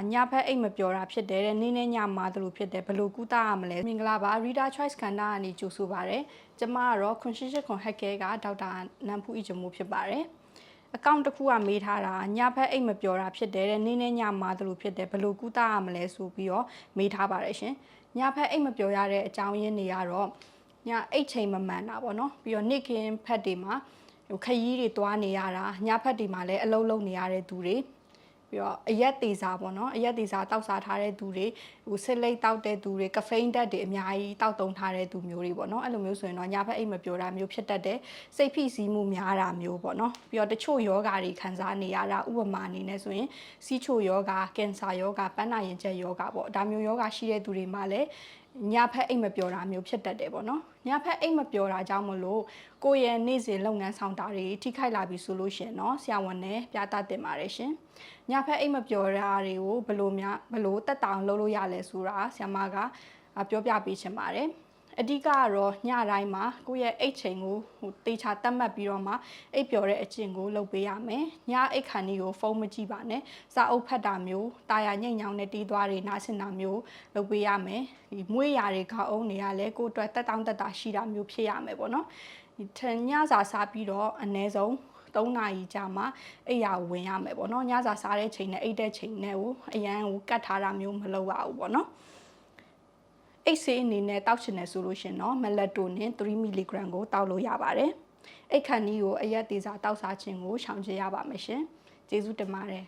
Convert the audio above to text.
ညဖက်အိတ်မပြောတာဖြစ်တယ်တဲ့နေ့နဲ့ညမှာသလိုဖြစ်တယ်ဘလို့ကူးတာရမလဲမင်္ဂလာပါ Reader Choice ကဏ္ဍကနေကြိုဆိုပါရစေကျမကတော့ခွန်ရှိရှိခွန်ဟက်ကဲကဒေါက်တာနန်းဖူးအီဂျမိုးဖြစ်ပါတယ်အကောင့်တစ်ခုကမေးထားတာညဖက်အိတ်မပြောတာဖြစ်တယ်တဲ့နေ့နဲ့ညမှာသလိုဖြစ်တယ်ဘလို့ကူးတာရမလဲဆိုပြီးတော့မေးထားပါတယ်ရှင်ညဖက်အိတ်မပြောရတဲ့အကြောင်းရင်းတွေကတော့ညအိတ်ချိန်မမှန်တာပေါ့နော်ပြီးတော့နေ့ခင်းဖက်တွေမှာခရီးတွေတွားနေရတာညဖက်တွေမှာလည်းအလုံးလုံးနေရတဲ့သူတွေပြီးတော့အရက်သေးစားပေါ့နော်အရက်သေးစားတောက်စားထားတဲ့သူတွေစစ်လိတ်တောက်တဲ့သူတွေကဖိန်းတက်တွေအများကြီးတောက်တုံထားတဲ့သူမျိုးတွေပေါ့နော်အဲ့လိုမျိုးဆိုရင်တော့ညဖက်အိတ်မပြောတာမျိုးဖြစ်တတ်တယ်စိတ်ဖိစီးမှုများတာမျိုးပေါ့နော်ပြီးတော့တချို့ယောဂါတွေခံစားနေရတာဥပမာအနေနဲ့ဆိုရင်စီးချိုယောဂါကင်ဆာယောဂါပန်းနာရင်ကျက်ယောဂါပေါ့ဒါမျိုးယောဂါရှိတဲ့သူတွေမှာလည်းညဖက်အိတ်မပြောတာမျိုးဖြစ်တတ်တယ်ပေါ့နော်ညဖက်အိတ်မပြောတာကြောင့်မလို့ကိုယ့်ရဲ့နေ့စဉ်လုပ်ငန်းဆောင်တာတွေထိခိုက်လာပြီဆိုလို့ရှင်เนาะဆရာဝန်နဲ့ပြသတင်ပါတယ်ရှင်ညဖက်အိတ်မပြောတာတွေကိုဘလို့တက်တောင်လုပ်လို့ရလဲဆိုတာဆရာမကပြောပြပေးချင်ပါတယ်အဓိကကတော့ညတိုင်းမှာကိုယ့်ရဲ့အိတ်ချိန်ကိုတေချာတတ်မှတ်ပြီးတော့မှအိတ်ပျော်တဲ့အကျင့်ကိုလုပ်ပေးရမယ်ညအိတ်ခါနီကိုဖုန်းမကြည့်ပါနဲ့စာအုပ်ဖတ်တာမျိုးတာယာညိတ်ညောင်းနဲ့တီးသွားတွေနားဆင်တာမျိုးလုပ်ပေးရမယ်ဒီမွေးရာတွေခေါင်းအုံးတွေကလည်းကိုယ့်အတွက်တက်တောင့်တက်တာရှိတာမျိုးဖြစ်ရမယ်ပေါ့နော်ဒီညစာစားပြီးတော့အနည်းဆုံး3 နာရီကြာမှအိပ်ရာဝင်ရမယ်ပေါ့နော်ညစာစားတဲ့ချိန်နဲ့အိပ်တဲ့ချိန်နဲ့ကိုအရန်ကိုကတ်ထားတာမျိုးမလုပ်ရဘူးပေါ့နော်အိတ်ဆေးအနေနဲ့တောက်ချင်တယ်ဆိုလို့ရှင်เนาะမလက်တိုနင်3 mg ကိုတောက်လို့ရပါတယ်အိတ်ခဏီးကိုအရက်သေးစားတောက်စားခြင်းကိုရှောင်ကျဉ်ရပါမယ်ရှင်ကျေးဇူးတင်ပါတယ်